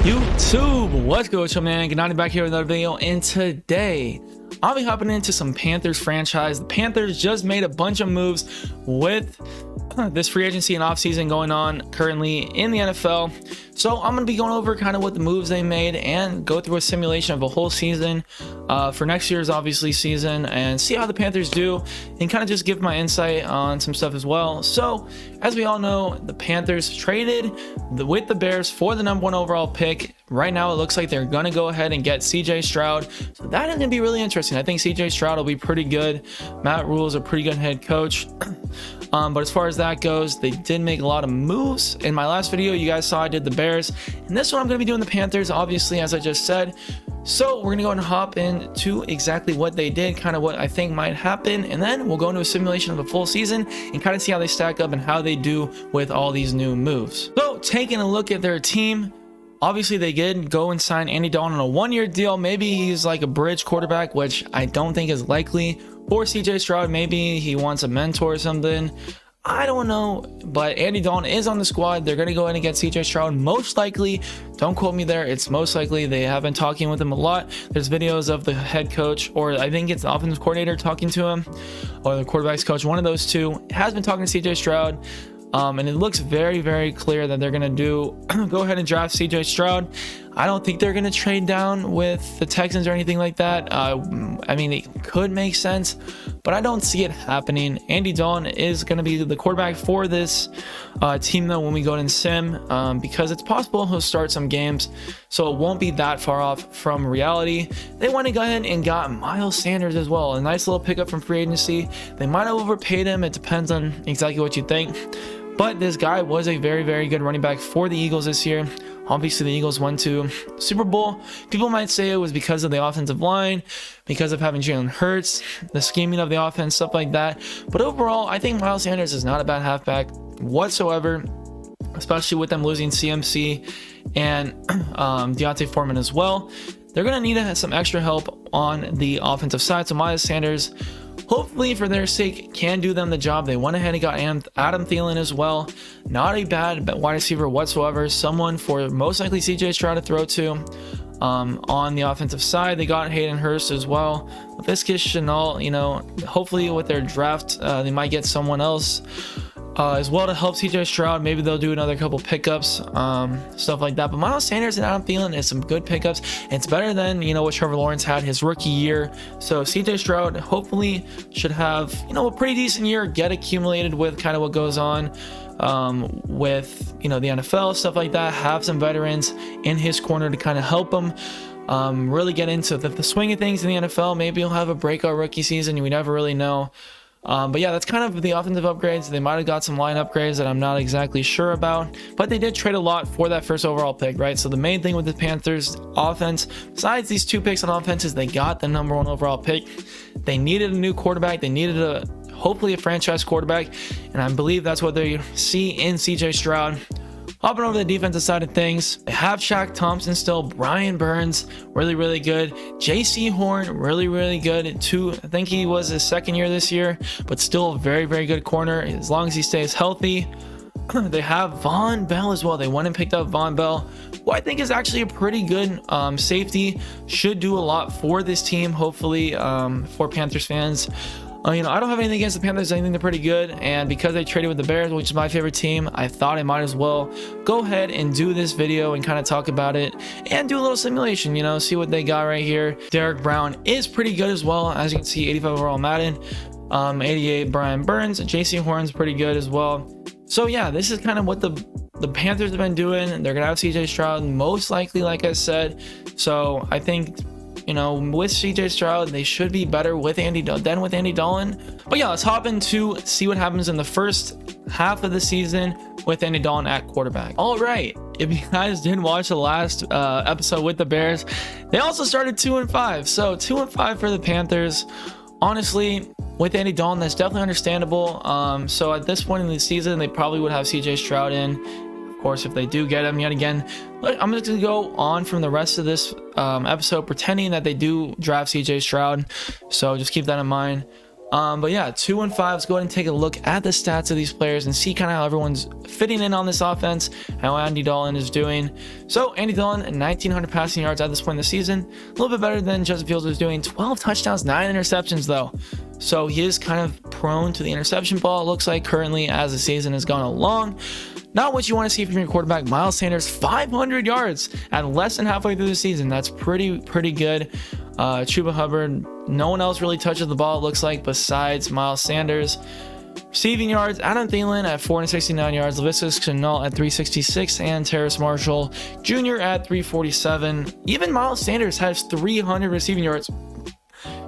YouTube, what's good, your man? Gniady back here with another video, and today I'll be hopping into some Panthers franchise. The Panthers just made a bunch of moves with this free agency and offseason going on currently in the NFL. So I'm going to be going over kind of what the moves they made and go through a simulation of a whole season for next year's obviously season and see how the Panthers do and kind of just give my insight on some stuff as well. So as we all know, the Panthers traded with the Bears for the #1 overall pick. Right now it looks like they're going to go ahead and get CJ Stroud. So that is going to be really interesting. I think CJ Stroud will be pretty good. Matt Rule is a pretty good head coach. But as far as that goes, they did make a lot of moves. In my last video, you guys saw I did the Bears. And this one I'm going to be doing the Panthers, obviously, as I just said. So we're going to go and hop into exactly what they did, kind of what I think might happen. And then we'll go into a simulation of a full season and kind of see how they stack up and how they do with all these new moves. So taking a look at their team, obviously they did go and sign Andy Dalton on a 1-year deal. Maybe he's like a bridge quarterback, which I don't think is likely. For CJ Stroud, maybe he wants a mentor or something. I don't know, but Andy Dalton is on the squad. They're going to go ahead and get CJ Stroud most likely. Don't quote me there. It's most likely. They have been talking with him a lot. There's videos of the head coach, or I think it's the offensive coordinator talking to him, or the quarterback's coach. One of those two has been talking to CJ Stroud. And it looks very, very clear that they're going to go ahead and draft CJ Stroud. I don't think they're going to trade down with the Texans or anything like that. I mean, it could make sense, but I don't see it happening. Andy Dalton is going to be the quarterback for this team, though, when we go in sim, because it's possible he'll start some games, so it won't be that far off from reality. They went and go ahead and got Miles Sanders as well. A nice little pickup from free agency. They might have overpaid him. It depends on exactly what you think. But this guy was a very, very good running back for the Eagles this year. Obviously, the Eagles went to Super Bowl. People might say it was because of the offensive line, because of having Jalen Hurts, the scheming of the offense, stuff like that. But overall, I think Miles Sanders is not a bad halfback whatsoever, especially with them losing CMC and Deontay Foreman as well. They're going to need some extra help on the offensive side. So Miles Sanders, hopefully for their sake, can do them the job. They went ahead and got Adam Thielen as well. Not a bad wide receiver whatsoever. Someone for most likely CJ Stroud to throw to. On the offensive side, they got Hayden Hurst as well. Viscous Chenault, you know, hopefully with their draft, they might get someone else as well to help CJ Stroud. Maybe they'll do another couple pickups, stuff like that. But Miles Sanders and Adam Thielen is some good pickups. It's better than, you know, what Trevor Lawrence had his rookie year. So CJ Stroud hopefully should have, you know, a pretty decent year, get accumulated with kind of what goes on with, you know, the NFL, stuff like that. Have some veterans in his corner to kind of help him really get into the swing of things in the NFL. Maybe he'll have a breakout rookie season. We never really know. But yeah, that's kind of the offensive upgrades. They might have got some line upgrades that I'm not exactly sure about, but they did trade a lot for that first overall pick, right? So the main thing with the Panthers offense, besides these two picks on offense, is they got the #1 overall pick. They needed a new quarterback. They needed hopefully a franchise quarterback, and I believe that's what they see in CJ Stroud. Hopping over the defensive side of things, they have Shaq Thompson still, Brian Burns, really, really good. JC Horn, really, really good too. I think he was his second year this year, but still a very, very good corner as long as he stays healthy. They have Von Bell as well. They went and picked up Von Bell, who I think is actually a pretty good safety. Should do a lot for this team, hopefully, for Panthers fans. You know, I don't have anything against the Panthers. I think they're pretty good, and because they traded with the Bears, which is my favorite team, I thought I might as well go ahead and do this video and kind of talk about it and do a little simulation, you know, see what they got right here. Derek Brown is pretty good as well. As you can see, 85 overall Madden, 88 Brian Burns, JC Horn's pretty good as well. So yeah, this is kind of what the Panthers have been doing. They're gonna have CJ Stroud most likely, like I said. So I think, you know, with CJ Stroud, they should be better with Andy than with Andy Dalton. But yeah, let's hop into see what happens in the first half of the season with Andy Dalton at quarterback. All right, if you guys didn't watch the last episode with the Bears, they also started 2-5. So 2-5 for the Panthers. Honestly, with Andy Dalton, that's definitely understandable. So at this point in the season, they probably would have CJ Stroud in. Of course, if they do get him yet again. Look, I'm just gonna go on from the rest of this episode pretending that they do draft CJ Stroud, so just keep that in mind. But yeah, 2 and 5. Let's go ahead and take a look at the stats of these players and see kind of how everyone's fitting in on this offense, how Andy Dalton is doing. So Andy Dalton, 1,900 passing yards at this point in the season, a little bit better than Justin Fields was doing. 12 touchdowns, 9 interceptions though. So he is kind of prone to the interception ball, it looks like, currently as the season has gone along. Not what you want to see from your quarterback. Miles Sanders, 500 yards at less than halfway through the season. That's pretty good. Chuba Hubbard, no one else really touches the ball, it looks like, besides Miles Sanders. Receiving yards, Adam Thielen at 469 yards, Laviska Shenault at 366, and Terrace Marshall Jr. at 347. Even Miles Sanders has 300 receiving yards.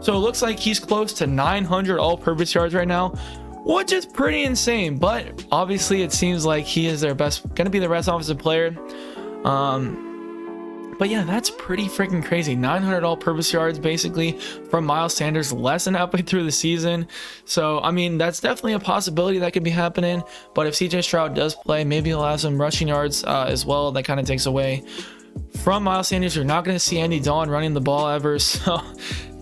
So it looks like he's close to 900 all-purpose yards right now, which is pretty insane. But obviously, it seems like he is going to be their best offensive player. But yeah, that's pretty freaking crazy. 900 all-purpose yards basically from Miles Sanders less than halfway through the season. So, I mean, that's definitely a possibility that could be happening. But if CJ Stroud does play, maybe he'll have some rushing yards as well. That kind of takes away from Miles Sanders. You're not going to see Andy Dalton running the ball ever. So,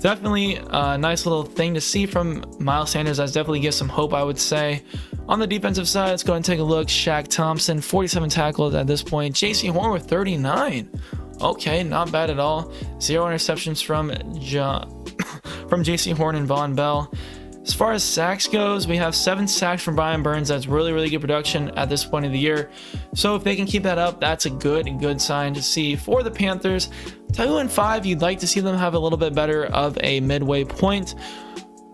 definitely a nice little thing to see from Miles Sanders. That definitely gives some hope, I would say. On the defensive side, let's go and take a look. Shaq Thompson, 47 tackles at this point. J.C. Horn with 39. Okay, not bad at all. 0 interceptions from J.C. Horn and Von Bell. As far as sacks goes, we have 7 sacks from Brian Burns. That's really good production at this point of the year. So if they can keep that up, that's a good sign to see for the Panthers. 2 and 5, you'd like to see them have a little bit better of a midway point.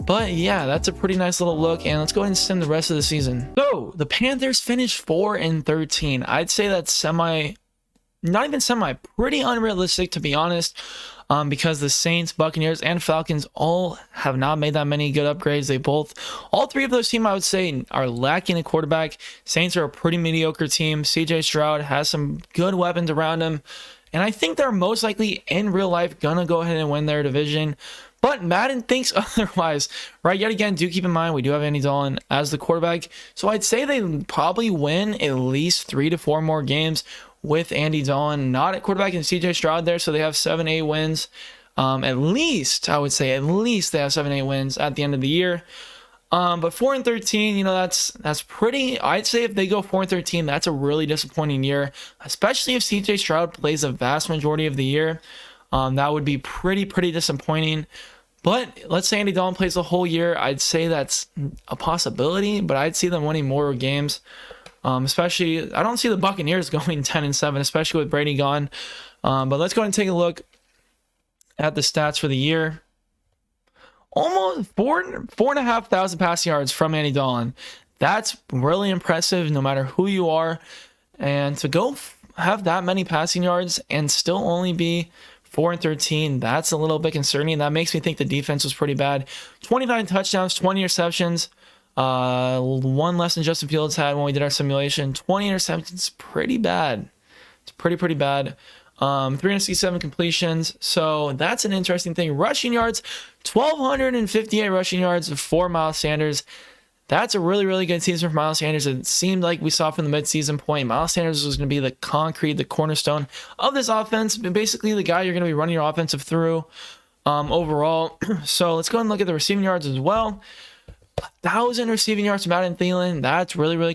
But yeah, that's a pretty nice little look. And let's go ahead and sim the rest of the season. So the Panthers finished 4 and 13. I'd say that's pretty unrealistic, to be honest, because the Saints, Buccaneers, and Falcons all have not made that many good upgrades. All 3 of those teams, I would say, are lacking a quarterback. Saints are a pretty mediocre team. CJ Stroud has some good weapons around him, and I think they're most likely in real life gonna go ahead and win their division. But Madden thinks otherwise, right? Yet again, do keep in mind we do have Andy Dalton as the quarterback, so I'd say they probably win at least 3 to 4 more games with Andy Dalton, not at quarterback, and CJ Stroud there, so they have 7-8 wins. At least, I would say, at least they have 7-8 wins at the end of the year. But 4 and 13, you know, that's pretty. I'd say if they go 4 and 13, that's a really disappointing year, especially if CJ Stroud plays a vast majority of the year. That would be pretty disappointing. But let's say Andy Dalton plays the whole year, I'd say that's a possibility, but I'd see them winning more games. Especially, I don't see the Buccaneers going 10 and 7, especially with Brady gone. But let's go ahead and take a look at the stats for the year. Almost 4,500 passing yards from Andy Dalton. That's really impressive, no matter who you are. And to go have that many passing yards and still only be 4 and 13, that's a little bit concerning. That makes me think the defense was pretty bad. 29 touchdowns, 20 interceptions. 1 less than Justin Fields had when we did our simulation. 20 interceptions, pretty bad. It's pretty bad. 367 completions. So that's an interesting thing. Rushing yards, 1,258 rushing yards for Miles Sanders. That's a really good season for Miles Sanders. It seemed like we saw from the midseason point, Miles Sanders was going to be the cornerstone of this offense. Basically, the guy you're going to be running your offensive through overall. So let's go and look at the receiving yards as well. 1,000 receiving yards from Adam Thielen. That's really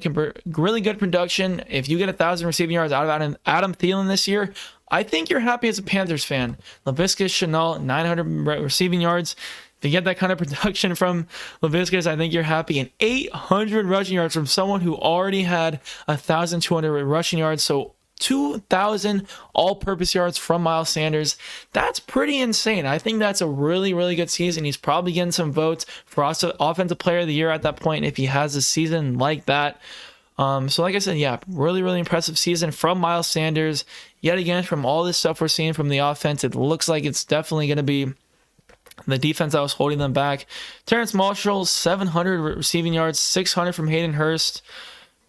good production. If you get 1,000 receiving yards out of Adam Thielen this year, I think you're happy as a Panthers fan. Laviska Shenault, 900 receiving yards. If you get that kind of production from Laviska, I think you're happy. And 800 rushing yards from someone who already had 1,200 rushing yards. So 2,000 all-purpose yards from Miles Sanders. That's pretty insane. I think that's a really good season. He's probably getting some votes for Offensive Player of the Year at that point if he has a season like that. So like I said, yeah, really impressive season from Miles Sanders. Yet again, from all this stuff we're seeing from the offense, it looks like it's definitely going to be the defense that was holding them back. Terrace Marshall, 700 receiving yards, 600 from Hayden Hurst.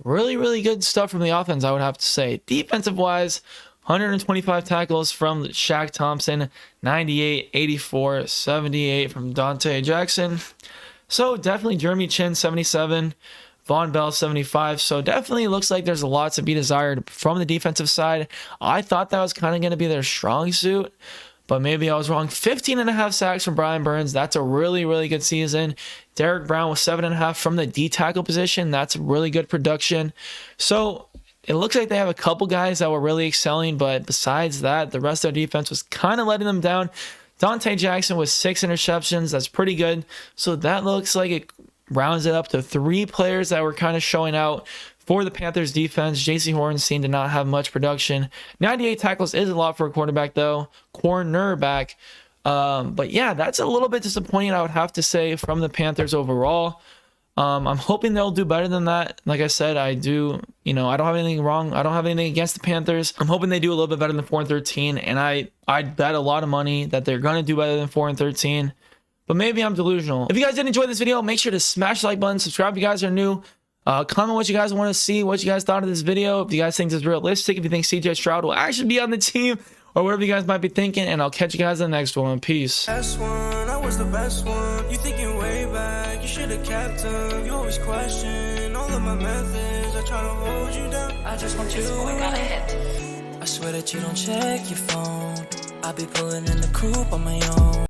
Really good stuff from the offense, I would have to say. Defensive-wise, 125 tackles from Shaq Thompson, 98, 84, 78 from Dante Jackson. So definitely Jeremy Chin, 77, Von Bell, 75. So definitely looks like there's a lot to be desired from the defensive side. I thought that was kind of going to be their strong suit. but maybe I was wrong. 15.5 sacks from Brian Burns. That's a really, really good season. Derek Brown with 7.5 from the D tackle position. That's really good production. So it looks like they have a couple guys that were really excelling, but besides that, the rest of their defense was kind of letting them down. Dante Jackson with 6 interceptions. That's pretty good. So that looks like it rounds it up to 3 players that were kind of showing out for the Panthers defense. JC Hornstein did not have much production. 98 tackles is a lot for a quarterback, though. Cornerback. But yeah, that's a little bit disappointing, I would have to say, from the Panthers overall. I'm hoping they'll do better than that. Like I said, I don't have anything wrong. I don't have anything against the Panthers. I'm hoping they do a little bit better than 4-13, and I'd bet a lot of money that they're going to do better than 4-13. But maybe I'm delusional. If you guys did enjoy this video, make sure to smash the like button, subscribe if you guys are new. Comment what you guys want to see, what you guys thought of this video. If you guys think this is realistic, if you think CJ Stroud will actually be on the team, or whatever you guys might be thinking, and I'll catch you guys in the next one. Peace. I was the best one. You thinking way back, you should have kept them. You always question all of my methods. I try to hold you down. I just want you around. I swear that you don't check your phone. I be pulling in the coupe on my own.